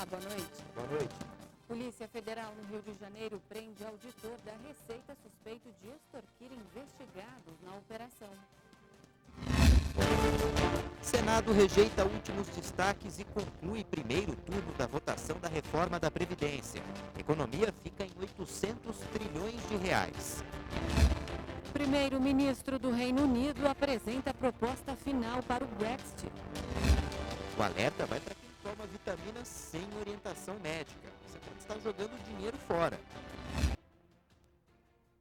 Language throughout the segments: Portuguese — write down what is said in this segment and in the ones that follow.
boa noite. Boa noite. Polícia Federal no Rio de Janeiro prende auditor da Receita suspeito de extorquir investigados na operação. Senado rejeita últimos destaques e conclui primeiro turno da votação da reforma da Previdência. Economia fica em 800 trilhões de reais. Primeiro-ministro do Reino Unido apresenta a proposta final para o Brexit. O alerta vai para quem toma vitaminas sem orientação médica. Você pode estar jogando dinheiro fora.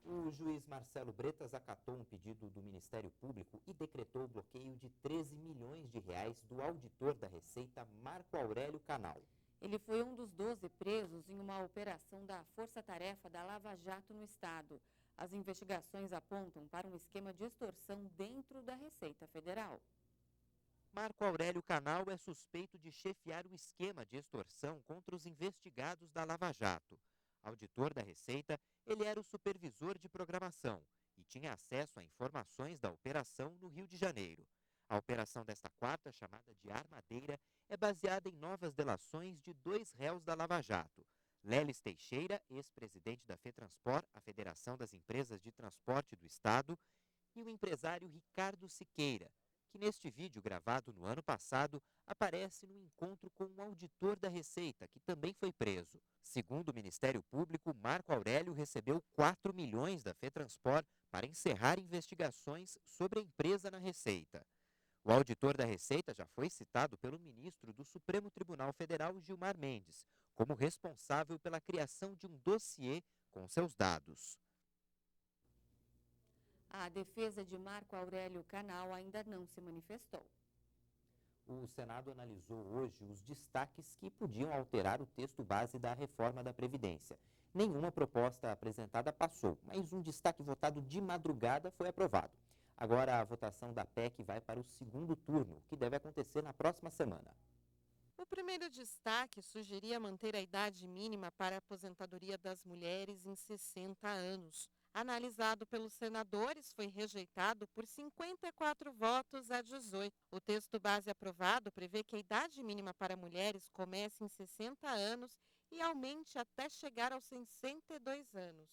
O juiz Marcelo Bretas acatou um pedido do Ministério Público e decretou o bloqueio de 13 milhões de reais do auditor da Receita, Marco Aurélio Canal. Ele foi um dos 12 presos em uma operação da Força Tarefa da Lava Jato no estado. As investigações apontam para um esquema de extorsão dentro da Receita Federal. Marco Aurélio Canal é suspeito de chefiar o esquema de extorsão contra os investigados da Lava Jato. Auditor da Receita, ele era o supervisor de programação e tinha acesso a informações da operação no Rio de Janeiro. A operação desta quarta, chamada de Armadeira, é baseada em novas delações de 2 réus da Lava Jato. Leles Teixeira, ex-presidente da FETranspor, a Federação das Empresas de Transporte do Estado, e o empresário Ricardo Siqueira, que neste vídeo gravado no ano passado aparece no encontro com um auditor da Receita, que também foi preso. Segundo o Ministério Público, Marco Aurélio recebeu 4 milhões da FETranspor para encerrar investigações sobre a empresa na Receita. O auditor da Receita já foi citado pelo ministro do Supremo Tribunal Federal, Gilmar Mendes, como responsável pela criação de um dossiê com seus dados. A defesa de Marco Aurélio Canal ainda não se manifestou. O Senado analisou hoje os destaques que podiam alterar o texto base da reforma da Previdência. Nenhuma proposta apresentada passou, mas um destaque votado de madrugada foi aprovado. Agora a votação da PEC vai para o segundo turno, que deve acontecer na próxima semana. O primeiro destaque sugeria manter a idade mínima para a aposentadoria das mulheres em 60 anos. Analisado pelos senadores, foi rejeitado por 54 votos a 18. O texto base aprovado prevê que a idade mínima para mulheres comece em 60 anos e aumente até chegar aos 62 anos.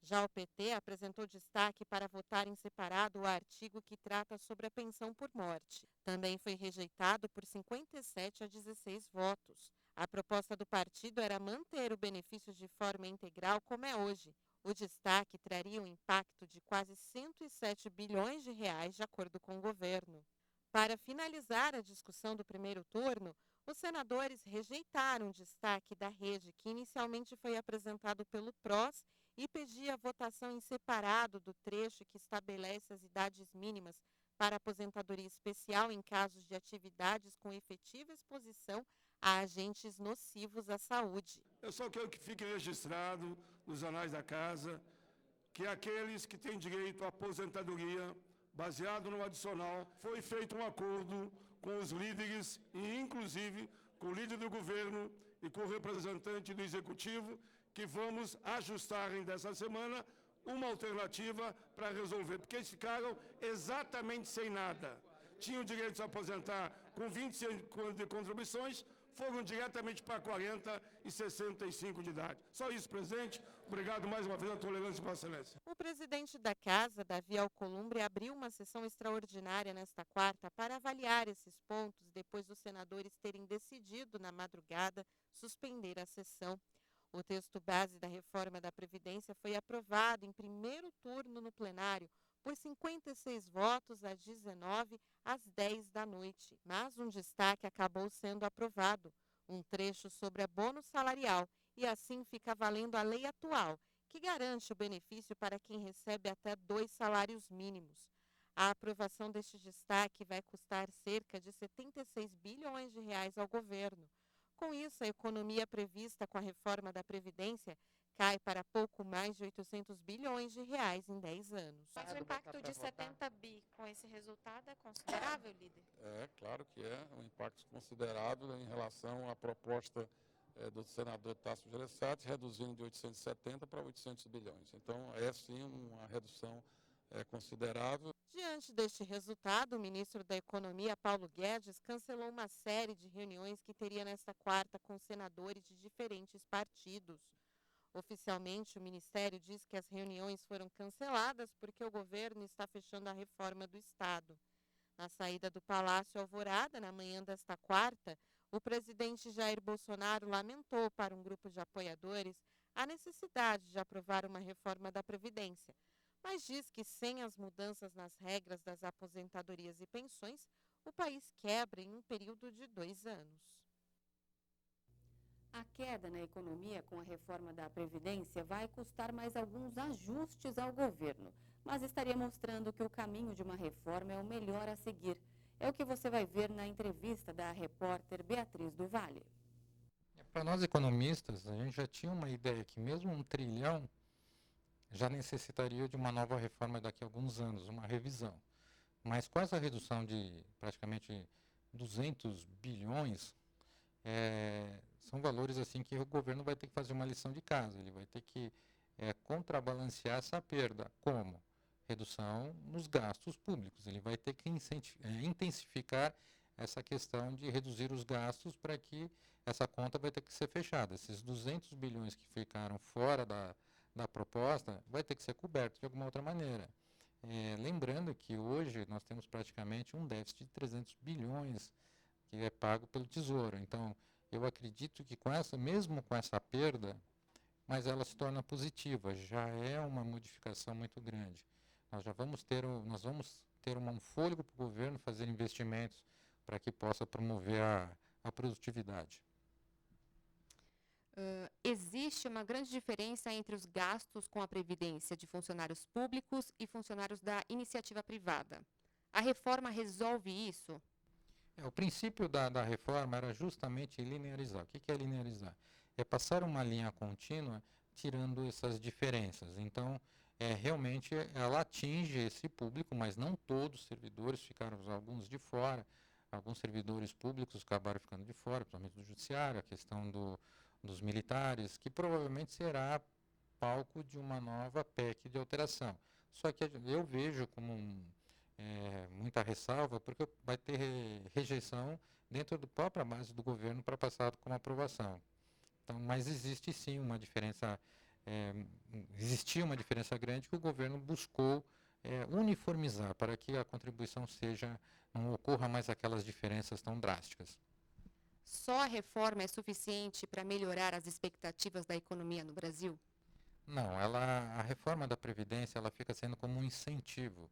Já o PT apresentou destaque para votar em separado o artigo que trata sobre a pensão por morte. Também foi rejeitado por 57 a 16 votos. A proposta do partido era manter o benefício de forma integral como é hoje. O destaque traria um impacto de quase 107 bilhões de reais, de acordo com o governo. Para finalizar a discussão do primeiro turno, os senadores rejeitaram o destaque da rede, que inicialmente foi apresentado pelo PROS e pedia votação em separado do trecho que estabelece as idades mínimas para aposentadoria especial em casos de atividades com efetiva exposição a agentes nocivos à saúde. Eu só quero que fique registrado nos anais da casa que aqueles que têm direito à aposentadoria, baseado no adicional, foi feito um acordo com os líderes e inclusive com o líder do governo e com o representante do executivo, que vamos ajustar ainda essa semana uma alternativa para resolver, porque eles ficaram exatamente sem nada. Tinham direito de se aposentar com 25 anos de contribuições, foram diretamente para 40 e 65 de idade. Só isso, presidente. Obrigado mais uma vez a tolerância e a excelência. O presidente da Casa, Davi Alcolumbre, abriu uma sessão extraordinária nesta quarta para avaliar esses pontos depois dos senadores terem decidido na madrugada suspender a sessão. O texto base da reforma da Previdência foi aprovado em primeiro turno no plenário por 56 votos a 19 às 10 da noite. Mas um destaque acabou sendo aprovado, um trecho sobre abono salarial, e assim fica valendo a lei atual, que garante o benefício para quem recebe até 2 salários mínimos. A aprovação deste destaque vai custar cerca de 76 bilhões de reais ao governo. Com isso, a economia prevista com a reforma da Previdência cai para pouco mais de 800 bilhões de reais em 10 anos. Mas o impacto de 70 bi com esse resultado é considerável, líder? É, claro que é um impacto considerável em relação à proposta do senador Tasso Gereissati, reduzindo de 870 para 800 bilhões. Então, é sim uma redução considerável. De Diante deste resultado, o ministro da Economia, Paulo Guedes, cancelou uma série de reuniões que teria nesta quarta com senadores de diferentes partidos. Oficialmente, o Ministério diz que as reuniões foram canceladas porque o governo está fechando a reforma do Estado. Na saída do Palácio Alvorada, na manhã desta quarta, o presidente Jair Bolsonaro lamentou para um grupo de apoiadores a necessidade de aprovar uma reforma da Previdência, mas diz que sem as mudanças nas regras das aposentadorias e pensões, o país quebra em um período de 2 anos. A queda na economia com a reforma da Previdência vai custar mais alguns ajustes ao governo, mas estaria mostrando que o caminho de uma reforma é o melhor a seguir. É o que você vai ver na entrevista da repórter Beatriz do Vale. Para nós economistas, a gente já tinha uma ideia que mesmo 1 trilhão já necessitaria de uma nova reforma daqui a alguns anos, uma revisão. Mas com essa redução de praticamente 200 bilhões, são valores assim que o governo vai ter que fazer uma lição de casa, ele vai ter que contrabalancear essa perda. Como? Redução nos gastos públicos, ele vai ter que intensificar essa questão de reduzir os gastos para que essa conta vai ter que ser fechada. Esses 200 bilhões que ficaram fora da proposta vai ter que ser coberto de alguma outra maneira. Lembrando que hoje nós temos praticamente um déficit de 300 bilhões que é pago pelo Tesouro. Então, eu acredito que mesmo com essa perda, mas ela se torna positiva, já é uma modificação muito grande. Nós vamos ter um fôlego para o governo fazer investimentos para que possa promover a produtividade. Existe uma grande diferença entre os gastos com a Previdência de funcionários públicos e funcionários da iniciativa privada. A reforma resolve isso? O princípio da reforma era justamente linearizar. O que é linearizar? É passar uma linha contínua tirando essas diferenças. Então, realmente ela atinge esse público, mas não todos os servidores, ficaram alguns de fora. Alguns servidores públicos acabaram ficando de fora, principalmente do judiciário, a questão dos militares, que provavelmente será palco de uma nova PEC de alteração. Só que eu vejo como muita ressalva, porque vai ter rejeição dentro da própria base do governo para passar como aprovação. Então, mas existe sim uma diferença, existia uma diferença grande que o governo buscou uniformizar para que a contribuição não ocorra mais aquelas diferenças tão drásticas. Só a reforma é suficiente para melhorar as expectativas da economia no Brasil? Não, a reforma da Previdência ela fica sendo como um incentivo.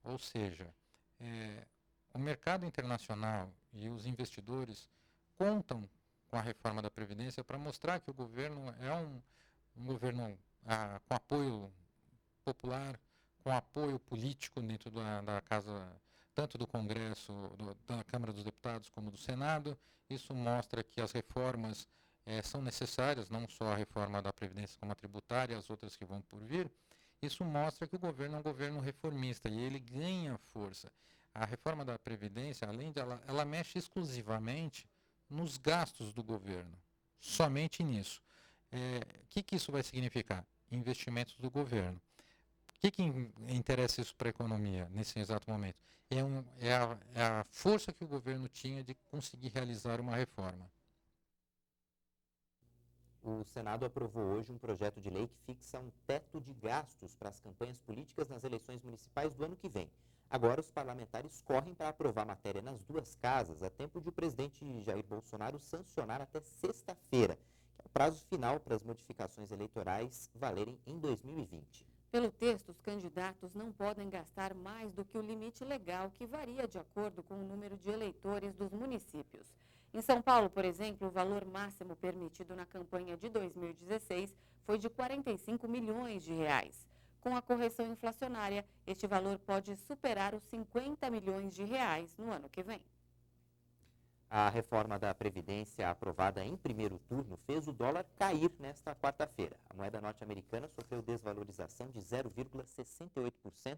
Ou seja, o mercado internacional e os investidores contam com a reforma da Previdência para mostrar que o governo é um governo com apoio popular, com apoio político dentro da Casa, tanto do Congresso, da Câmara dos Deputados como do Senado. Isso mostra que as reformas são necessárias, não só a reforma da Previdência como a tributária e as outras que vão por vir. Isso mostra que o governo é um governo reformista e ele ganha força. A reforma da Previdência, além de ela mexe exclusivamente nos gastos do governo, somente nisso. O que isso vai significar? Investimentos do governo. O que interessa isso para a economia nesse exato momento? É a força que o governo tinha de conseguir realizar uma reforma. O Senado aprovou hoje um projeto de lei que fixa um teto de gastos para as campanhas políticas nas eleições municipais do ano que vem. Agora, os parlamentares correm para aprovar a matéria nas duas casas, a tempo de o presidente Jair Bolsonaro sancionar até sexta-feira, que é o prazo final para as modificações eleitorais valerem em 2020. Pelo texto, os candidatos não podem gastar mais do que o limite legal, que varia de acordo com o número de eleitores dos municípios. Em São Paulo, por exemplo, o valor máximo permitido na campanha de 2016 foi de R$ 45 milhões. Com a correção inflacionária, este valor pode superar os R$ 50 milhões no ano que vem. A reforma da Previdência aprovada em primeiro turno fez o dólar cair nesta quarta-feira. A moeda norte-americana sofreu desvalorização de 0,68%,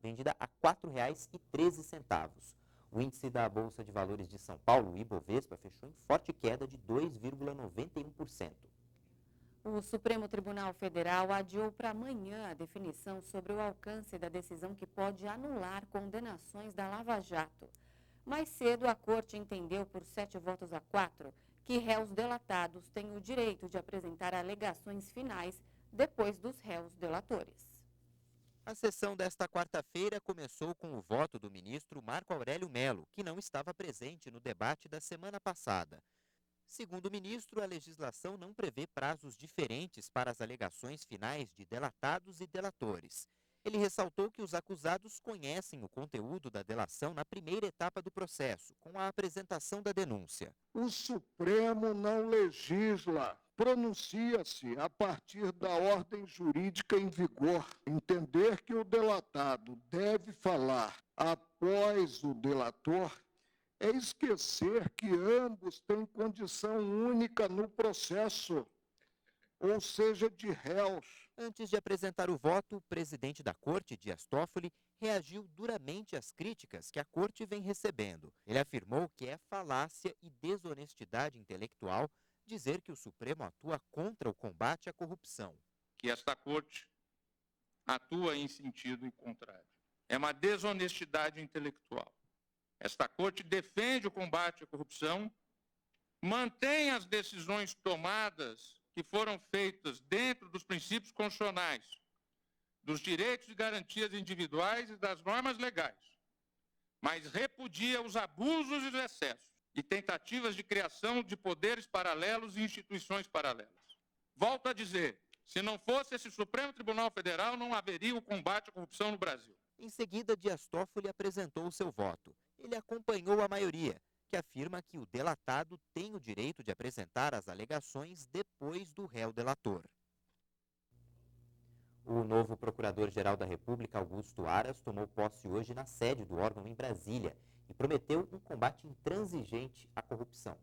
vendida a R$ 4,13. O índice da Bolsa de Valores de São Paulo, o Ibovespa, fechou em forte queda de 2,91%. O Supremo Tribunal Federal adiou para amanhã a definição sobre o alcance da decisão que pode anular condenações da Lava Jato. Mais cedo, a Corte entendeu por 7 votos a 4 que réus delatados têm o direito de apresentar alegações finais depois dos réus delatores. A sessão desta quarta-feira começou com o voto do ministro Marco Aurélio Mello, que não estava presente no debate da semana passada. Segundo o ministro, a legislação não prevê prazos diferentes para as alegações finais de delatados e delatores. Ele ressaltou que os acusados conhecem o conteúdo da delação na primeira etapa do processo, com a apresentação da denúncia. O Supremo não legisla, pronuncia-se a partir da ordem jurídica em vigor. Entender que o delatado deve falar após o delator é esquecer que ambos têm condição única no processo, ou seja, de réus. Antes de apresentar o voto, o presidente da Corte, Dias Toffoli, reagiu duramente às críticas que a Corte vem recebendo. Ele afirmou que é falácia e desonestidade intelectual dizer que o Supremo atua contra o combate à corrupção. Que esta Corte atua em sentido contrário. É uma desonestidade intelectual. Esta Corte defende o combate à corrupção, mantém as decisões tomadas que foram feitas dentro dos princípios constitucionais, dos direitos e garantias individuais e das normas legais, mas repudia os abusos e os excessos e tentativas de criação de poderes paralelos e instituições paralelas. Volto a dizer, se não fosse esse Supremo Tribunal Federal, não haveria o combate à corrupção no Brasil. Em seguida, Dias Toffoli apresentou o seu voto. Ele acompanhou a maioria, que afirma que o delatado tem o direito de apresentar as alegações depois do réu delator. O novo Procurador-Geral da República, Augusto Aras, tomou posse hoje na sede do órgão em Brasília e prometeu um combate intransigente à corrupção.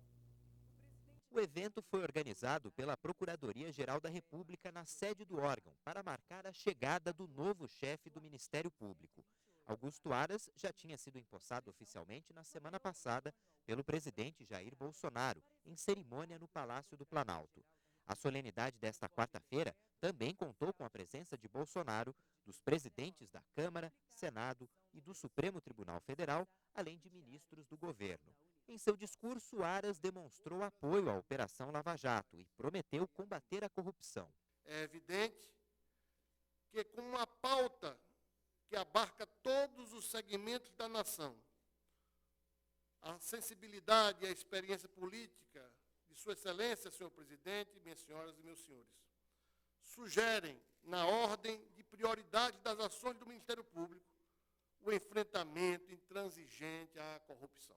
O evento foi organizado pela Procuradoria-Geral da República na sede do órgão para marcar a chegada do novo chefe do Ministério Público. Augusto Aras já tinha sido empossado oficialmente na semana passada pelo presidente Jair Bolsonaro, em cerimônia no Palácio do Planalto. A solenidade desta quarta-feira também contou com a presença de Bolsonaro, dos presidentes da Câmara, Senado e do Supremo Tribunal Federal, além de ministros do governo. Em seu discurso, Aras demonstrou apoio à Operação Lava Jato e prometeu combater a corrupção. É evidente que com uma pauta que abarca todos os segmentos da nação, a sensibilidade e a experiência política de Sua Excelência, senhor presidente, minhas senhoras e meus senhores, sugerem, na ordem de prioridade das ações do Ministério Público, o enfrentamento intransigente à corrupção.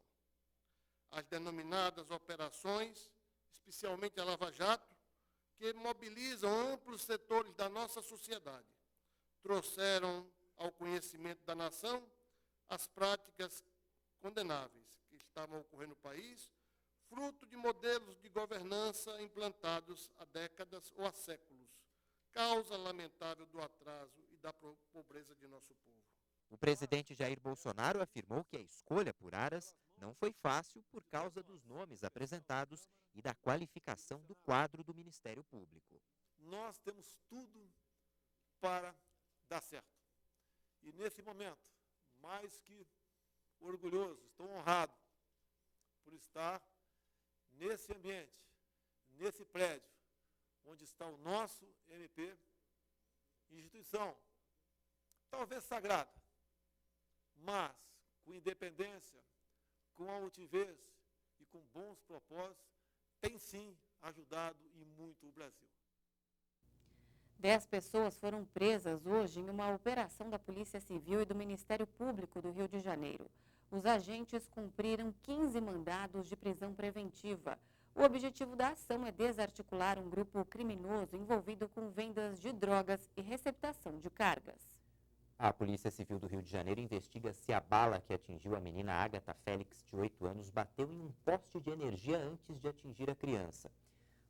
As denominadas operações, especialmente a Lava Jato, que mobilizam amplos setores da nossa sociedade, trouxeram ao conhecimento da nação as práticas condenáveis que estavam ocorrendo no país, fruto de modelos de governança implantados há décadas ou há séculos, causa lamentável do atraso e da pobreza de nosso povo. O presidente Jair Bolsonaro afirmou que a escolha por Aras não foi fácil por causa dos nomes apresentados e da qualificação do quadro do Ministério Público. Nós temos tudo para dar certo. E nesse momento, mais que orgulhoso, estou honrado por estar nesse ambiente, nesse prédio, onde está o nosso MP, instituição, talvez sagrada, mas com independência, com altivez e com bons propósitos, tem sim ajudado e muito o Brasil. 10 pessoas foram presas hoje em uma operação da Polícia Civil e do Ministério Público do Rio de Janeiro. Os agentes cumpriram 15 mandados de prisão preventiva. O objetivo da ação é desarticular um grupo criminoso envolvido com vendas de drogas e receptação de cargas. A Polícia Civil do Rio de Janeiro investiga se a bala que atingiu a menina Agatha Félix, de 8 anos, bateu em um poste de energia antes de atingir a criança.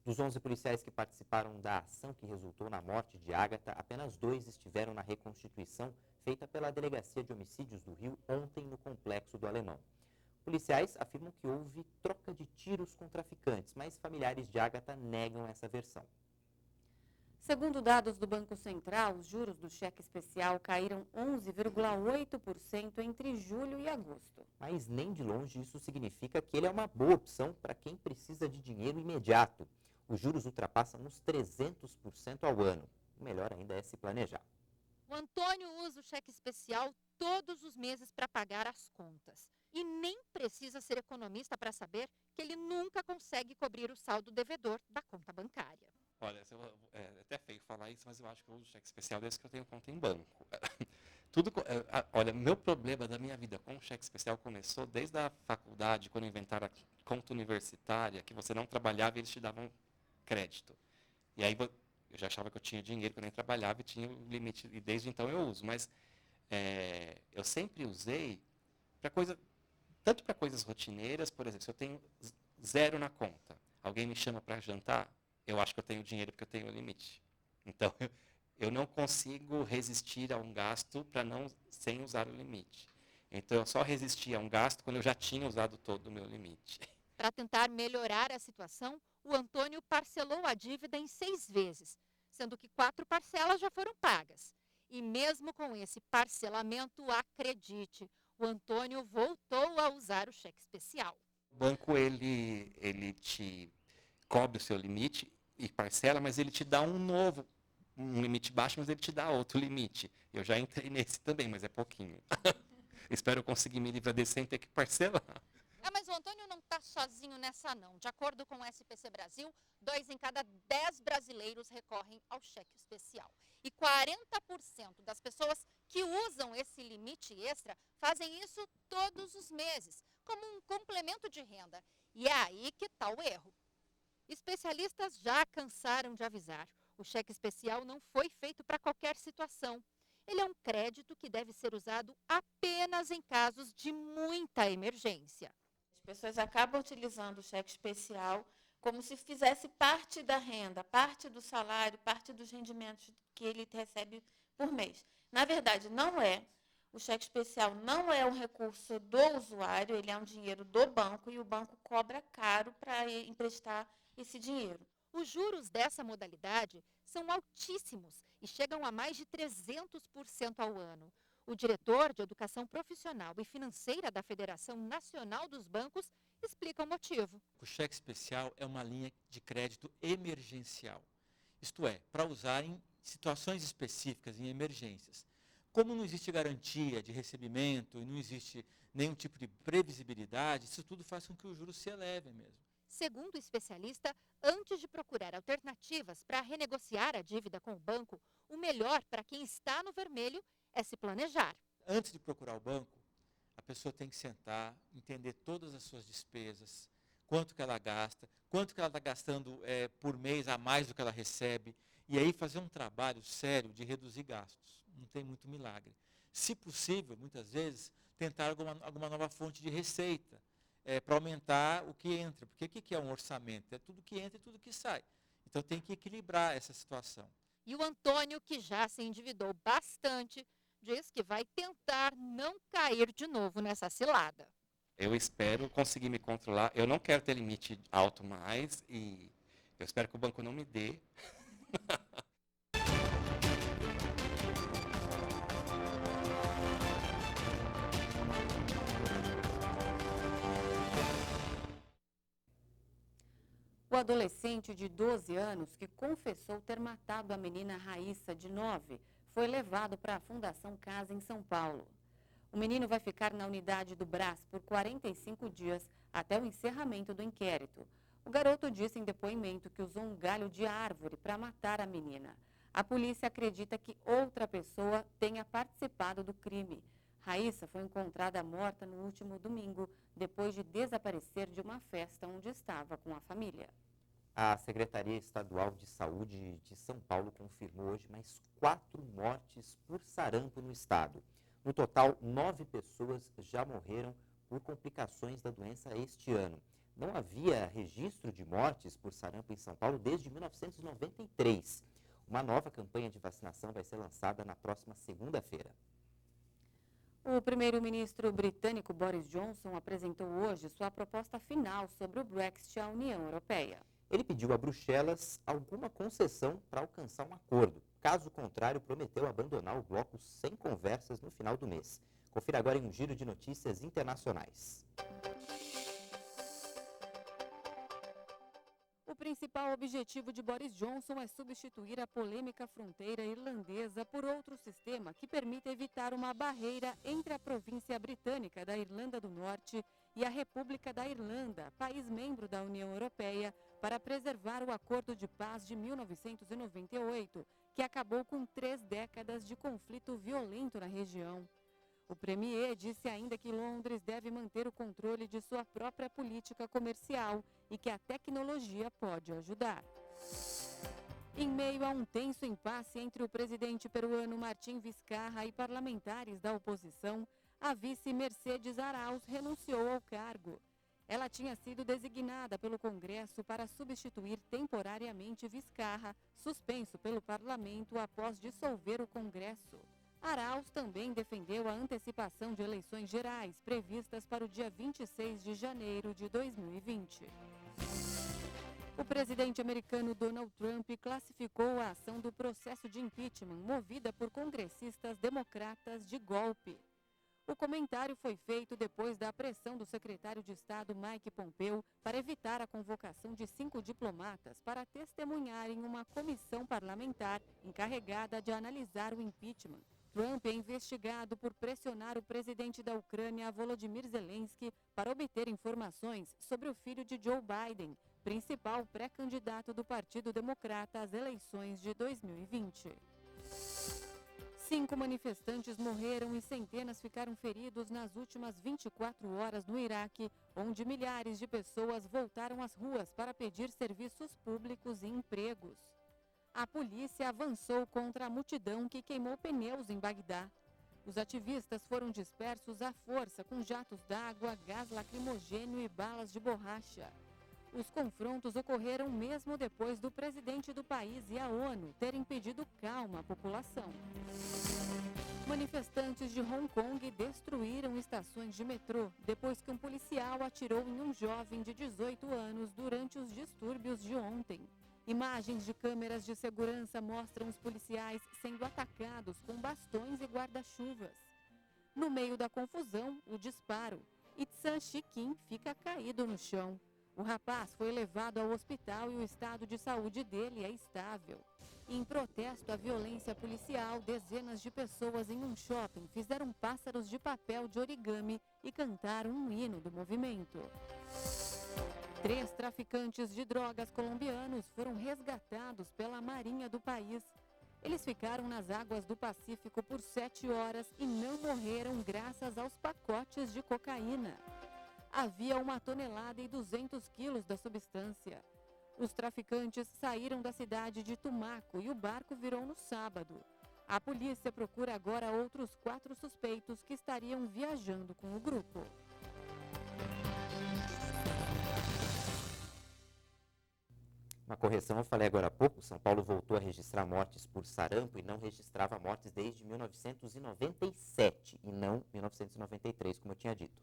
Dos 11 policiais que participaram da ação que resultou na morte de Agatha, apenas 2 estiveram na reconstituição feita pela Delegacia de Homicídios do Rio ontem no Complexo do Alemão. Policiais afirmam que houve troca de tiros com traficantes, mas familiares de Agatha negam essa versão. Segundo dados do Banco Central, os juros do cheque especial caíram 11,8% entre julho e agosto. Mas nem de longe isso significa que ele é uma boa opção para quem precisa de dinheiro imediato. Os juros ultrapassam uns 300% ao ano. O melhor ainda é se planejar. O Antônio usa o cheque especial todos os meses para pagar as contas. E nem precisa ser economista para saber que ele nunca consegue cobrir o saldo devedor da conta bancária. Olha, é até feio falar isso, mas eu acho que eu uso cheque especial desde que eu tenho conta em banco. Olha, meu problema da minha vida com o cheque especial começou desde a faculdade, quando inventaram a conta universitária, que você não trabalhava e eles te davam crédito. E aí eu já achava que eu tinha dinheiro, que eu nem trabalhava e tinha o limite, e desde então eu uso. Mas eu sempre usei tanto para coisas rotineiras, por exemplo, se eu tenho 0 na conta, alguém me chama para jantar, eu acho que eu tenho dinheiro porque eu tenho o limite. Então, eu não consigo resistir a um gasto sem usar o limite. Então, eu só resisti a um gasto quando eu já tinha usado todo o meu limite. Para tentar melhorar a situação, o Antônio parcelou a dívida em 6 vezes, sendo que 4 parcelas já foram pagas. E mesmo com esse parcelamento, acredite, o Antônio voltou a usar o cheque especial. O banco, ele te cobre o seu limite e parcela, mas ele te dá um limite baixo, mas ele te dá outro limite. Eu já entrei nesse também, mas é pouquinho. Espero conseguir me livrar desse sem ter que parcelar. Mas o Antônio não está sozinho nessa não. De acordo com o SPC Brasil, 2 em cada 10 brasileiros recorrem ao cheque especial. E 40% das pessoas que usam esse limite extra fazem isso todos os meses, como um complemento de renda. E é aí que está o erro. Especialistas já cansaram de avisar. O cheque especial não foi feito para qualquer situação. Ele é um crédito que deve ser usado apenas em casos de muita emergência. As pessoas acabam utilizando o cheque especial como se fizesse parte da renda, parte do salário, parte dos rendimentos que ele recebe por mês. Na verdade, não é. O cheque especial não é um recurso do usuário, ele é um dinheiro do banco e o banco cobra caro para emprestar esse dinheiro. Os juros dessa modalidade são altíssimos e chegam a mais de 300% ao ano. O diretor de Educação Profissional e Financeira da Federação Nacional dos Bancos explica o motivo. O cheque especial é uma linha de crédito emergencial, isto é, para usar em situações específicas, em emergências. Como não existe garantia de recebimento e não existe nenhum tipo de previsibilidade, isso tudo faz com que os juros se elevem mesmo. Segundo o especialista, antes de procurar alternativas para renegociar a dívida com o banco, o melhor para quem está no vermelho é se planejar. Antes de procurar o banco, a pessoa tem que sentar, entender todas as suas despesas, quanto que ela gasta, quanto que ela está gastando por mês a mais do que ela recebe, e aí fazer um trabalho sério de reduzir gastos. Não tem muito milagre. Se possível, muitas vezes, tentar alguma nova fonte de receita, para aumentar o que entra. Porque o que é um orçamento? É tudo que entra e tudo que sai. Então tem que equilibrar essa situação. E o Antônio, que já se endividou bastante, diz que vai tentar não cair de novo nessa cilada. Eu espero conseguir me controlar. Eu não quero ter limite alto mais e eu espero que o banco não me dê. O adolescente de 12 anos que confessou ter matado a menina Raíssa, de 9, foi levado para a Fundação Casa em São Paulo. O menino vai ficar na unidade do Brás por 45 dias até o encerramento do inquérito. O garoto disse em depoimento que usou um galho de árvore para matar a menina. A polícia acredita que outra pessoa tenha participado do crime. Raíssa foi encontrada morta no último domingo, depois de desaparecer de uma festa onde estava com a família. A Secretaria Estadual de Saúde de São Paulo confirmou hoje mais 4 mortes por sarampo no estado. No total, 9 pessoas já morreram por complicações da doença este ano. Não havia registro de mortes por sarampo em São Paulo desde 1993. Uma nova campanha de vacinação vai ser lançada na próxima segunda-feira. O primeiro-ministro britânico Boris Johnson apresentou hoje sua proposta final sobre o Brexit à União Europeia. Ele pediu a Bruxelas alguma concessão para alcançar um acordo. Caso contrário, prometeu abandonar o bloco sem conversas no final do mês. Confira agora em um giro de notícias internacionais. O principal objetivo de Boris Johnson é substituir a polêmica fronteira irlandesa por outro sistema que permita evitar uma barreira entre a província britânica da Irlanda do Norte e a República da Irlanda, país membro da União Europeia, para preservar o Acordo de Paz de 1998, que acabou com 3 décadas de conflito violento na região. O premier disse ainda que Londres deve manter o controle de sua própria política comercial e que a tecnologia pode ajudar. Em meio a um tenso impasse entre o presidente peruano Martín Vizcarra e parlamentares da oposição, a vice Mercedes Arauz renunciou ao cargo. Ela tinha sido designada pelo Congresso para substituir temporariamente Vizcarra, suspenso pelo parlamento após dissolver o Congresso. Arauz também defendeu a antecipação de eleições gerais previstas para o dia 26 de janeiro de 2020. O presidente americano Donald Trump classificou a ação do processo de impeachment movida por congressistas democratas de golpe. O comentário foi feito depois da pressão do secretário de Estado Mike Pompeo para evitar a convocação de 5 diplomatas para testemunharem uma comissão parlamentar encarregada de analisar o impeachment. Trump é investigado por pressionar o presidente da Ucrânia, Volodymyr Zelensky, para obter informações sobre o filho de Joe Biden, principal pré-candidato do Partido Democrata às eleições de 2020. 5 manifestantes morreram e centenas ficaram feridos nas últimas 24 horas no Iraque, onde milhares de pessoas voltaram às ruas para pedir serviços públicos e empregos. A polícia avançou contra a multidão que queimou pneus em Bagdá. Os ativistas foram dispersos à força com jatos d'água, gás lacrimogêneo e balas de borracha. Os confrontos ocorreram mesmo depois do presidente do país e a ONU terem pedido calma à população. Manifestantes de Hong Kong destruíram estações de metrô depois que um policial atirou em um jovem de 18 anos durante os distúrbios de ontem. Imagens de câmeras de segurança mostram os policiais sendo atacados com bastões e guarda-chuvas. No meio da confusão, o disparo. Itsan Shikin fica caído no chão. O rapaz foi levado ao hospital e o estado de saúde dele é estável. Em protesto à violência policial, dezenas de pessoas em um shopping fizeram pássaros de papel de origami e cantaram um hino do movimento. 3 traficantes de drogas colombianos foram resgatados pela Marinha do país. Eles ficaram nas águas do Pacífico por 7 horas e não morreram graças aos pacotes de cocaína. Havia 1 tonelada e 200 quilos da substância. Os traficantes saíram da cidade de Tumaco e o barco virou no sábado. A polícia procura agora outros 4 suspeitos que estariam viajando com o grupo. Uma correção, eu falei agora há pouco, São Paulo voltou a registrar mortes por sarampo e não registrava mortes desde 1997 e não 1993, como eu tinha dito.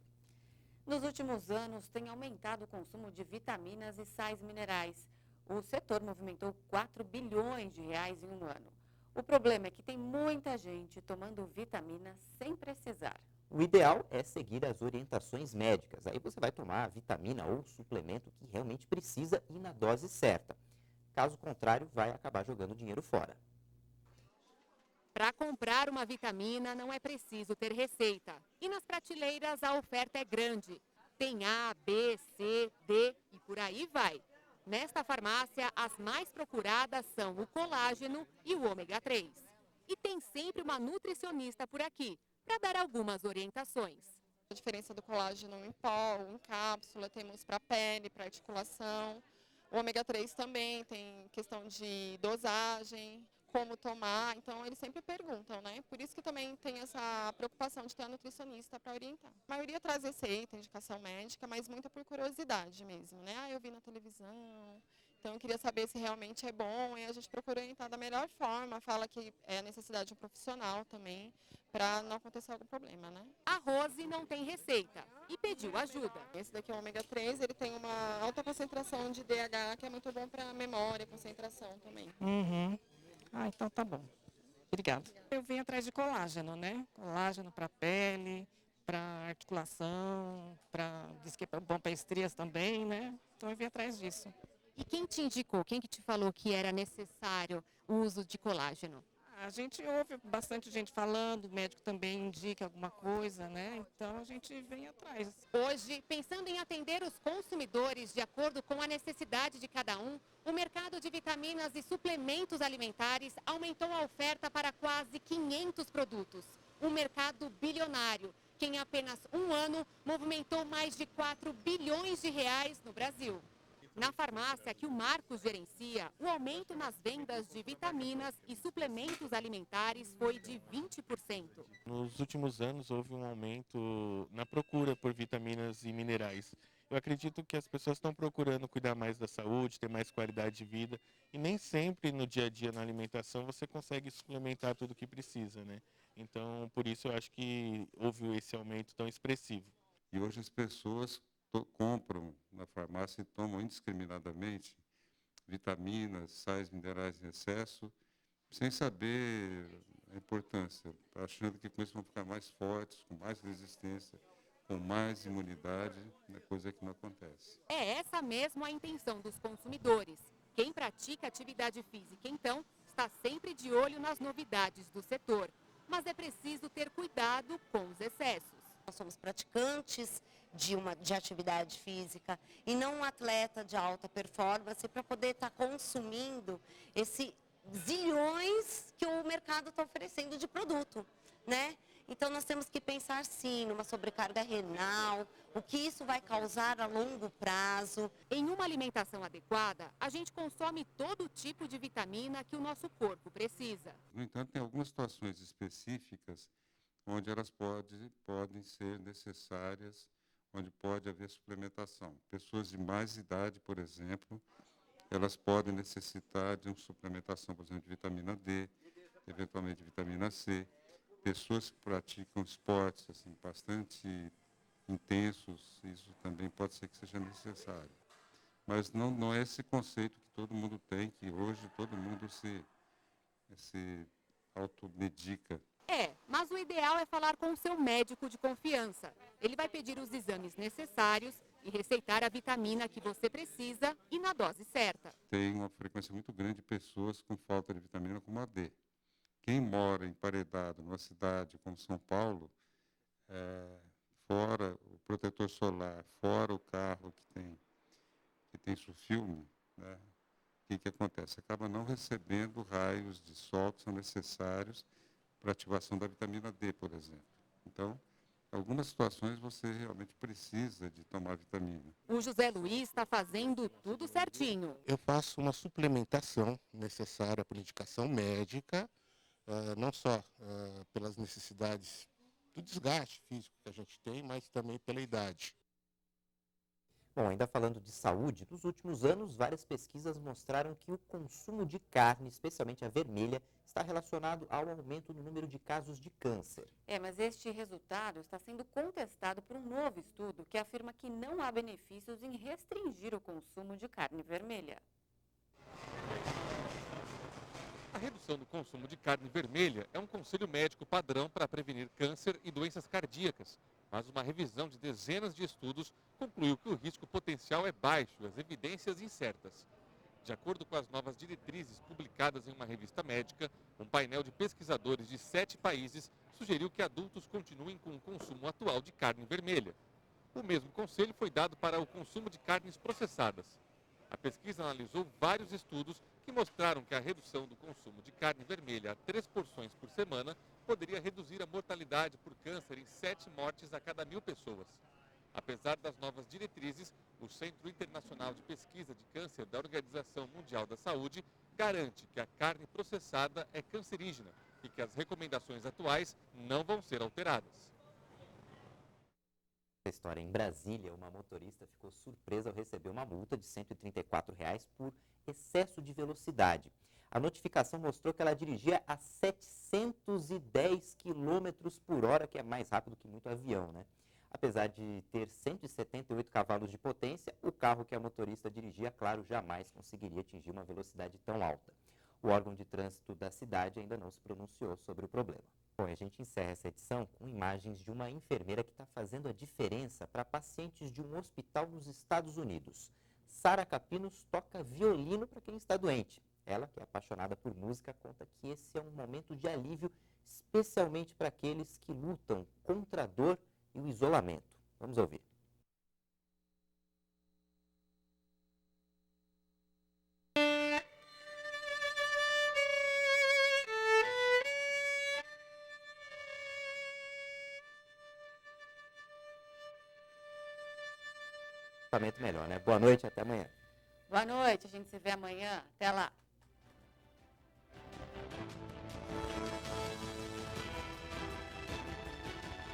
Nos últimos anos, tem aumentado o consumo de vitaminas e sais minerais. O setor movimentou 4 bilhões de reais em um ano. O problema é que tem muita gente tomando vitamina sem precisar. O ideal é seguir as orientações médicas. Aí você vai tomar a vitamina ou suplemento que realmente precisa e na dose certa. Caso contrário, vai acabar jogando dinheiro fora. Para comprar uma vitamina não é preciso ter receita. E nas prateleiras a oferta é grande. Tem A, B, C, D e por aí vai. Nesta farmácia, as mais procuradas são o colágeno e o ômega 3. E tem sempre uma nutricionista por aqui para dar algumas orientações. A diferença do colágeno em pó, em cápsula, temos para pele, para articulação. O ômega 3 também tem questão de dosagem, como tomar, então eles sempre perguntam, né? Por isso que também tem essa preocupação de ter a nutricionista para orientar. A maioria traz receita, indicação médica, mas muita por curiosidade mesmo, né? Ah, eu vi na televisão, então eu queria saber se realmente é bom, e a gente procura orientar da melhor forma, fala que é a necessidade de um profissional também, para não acontecer algum problema, né? A Rose não tem receita e pediu ajuda. Esse daqui é o ômega 3, ele tem uma alta concentração de DHA, que é muito bom para memória, concentração também. Ah, então tá bom. Obrigada. Eu vim atrás de colágeno, né? Colágeno para pele, para articulação, diz que é bom para estrias também, né? Então eu vim atrás disso. E quem te indicou, quem que te falou que era necessário o uso de colágeno? A gente ouve bastante gente falando, o médico também indica alguma coisa, né? Então a gente vem atrás. Hoje, pensando em atender os consumidores de acordo com a necessidade de cada um, o mercado de vitaminas e suplementos alimentares aumentou a oferta para quase 500 produtos. Um mercado bilionário, que em apenas um ano movimentou mais de 4 bilhões de reais no Brasil. Na farmácia que o Marcos gerencia, o aumento nas vendas de vitaminas e suplementos alimentares foi de 20%. Nos últimos anos houve um aumento na procura por vitaminas e minerais. Eu acredito que as pessoas estão procurando cuidar mais da saúde, ter mais qualidade de vida, e nem sempre no dia a dia na alimentação você consegue suplementar tudo o que precisa, né? Então, por isso eu acho que houve esse aumento tão expressivo. E hoje as pessoas compram na farmácia e tomam indiscriminadamente vitaminas, sais minerais em excesso, sem saber a importância, achando que com isso vão ficar mais fortes, com mais resistência, com mais imunidade, coisa que não acontece. É essa mesmo a intenção dos consumidores. Quem pratica atividade física, então, está sempre de olho nas novidades do setor. Mas é preciso ter cuidado com os excessos. Nós somos praticantes de atividade física e não um atleta de alta performance para poder estar consumindo esses zilhões que o mercado está oferecendo de produto, né? Então nós temos que pensar sim numa sobrecarga renal, o que isso vai causar a longo prazo. Em uma alimentação adequada, a gente consome todo tipo de vitamina que o nosso corpo precisa. No entanto, tem algumas situações específicas onde elas podem ser necessárias, onde pode haver suplementação. Pessoas de mais idade, por exemplo, elas podem necessitar de uma suplementação, por exemplo, de vitamina D, eventualmente de vitamina C. Pessoas que praticam esportes assim, bastante intensos, isso também pode ser que seja necessário. Mas não é esse conceito que todo mundo tem, que hoje todo mundo se automedica. Mas o ideal é falar com o seu médico de confiança. Ele vai pedir os exames necessários e receitar a vitamina que você precisa e na dose certa. Tem uma frequência muito grande de pessoas com falta de vitamina como a D. Quem mora emparedado numa cidade como São Paulo, fora o protetor solar, fora o carro que tem sulfilme, né? O que acontece? Acaba não recebendo raios de sol que são necessários para ativação da vitamina D, por exemplo. Então, em algumas situações você realmente precisa de tomar vitamina. O José Luiz está fazendo tudo certinho. Eu faço uma suplementação necessária por indicação médica, não só pelas necessidades do desgaste físico que a gente tem, mas também pela idade. Bom, ainda falando de saúde, nos últimos anos, várias pesquisas mostraram que o consumo de carne, especialmente a vermelha, está relacionado ao aumento no número de casos de câncer. Mas este resultado está sendo contestado por um novo estudo que afirma que não há benefícios em restringir o consumo de carne vermelha. A redução do consumo de carne vermelha é um conselho médico padrão para prevenir câncer e doenças cardíacas. Mas uma revisão de dezenas de estudos concluiu que o risco potencial é baixo e as evidências incertas. De acordo com as novas diretrizes publicadas em uma revista médica, um painel de pesquisadores de 7 países sugeriu que adultos continuem com o consumo atual de carne vermelha. O mesmo conselho foi dado para o consumo de carnes processadas. A pesquisa analisou vários estudos que mostraram que a redução do consumo de carne vermelha a 3 porções por semana poderia reduzir a mortalidade por câncer em 7 mortes a cada 1.000 pessoas. Apesar das novas diretrizes, o Centro Internacional de Pesquisa de Câncer da Organização Mundial da Saúde garante que a carne processada é cancerígena e que as recomendações atuais não vão ser alteradas. A história em Brasília, uma motorista ficou surpresa ao receber uma multa de R$ 134 por excesso de velocidade. A notificação mostrou que ela dirigia a 710 km por hora, que é mais rápido que muito avião, né? Apesar de ter 178 cavalos de potência, o carro que a motorista dirigia, claro, jamais conseguiria atingir uma velocidade tão alta. O órgão de trânsito da cidade ainda não se pronunciou sobre o problema. Bom, a gente encerra essa edição com imagens de uma enfermeira que está fazendo a diferença para pacientes de um hospital nos Estados Unidos. Sara Capinos toca violino para quem está doente. Ela, que é apaixonada por música, conta que esse é um momento de alívio, especialmente para aqueles que lutam contra a dor e o isolamento. Vamos ouvir. Melhor, né? Boa noite, até amanhã. Boa noite, a gente se vê amanhã. Até lá.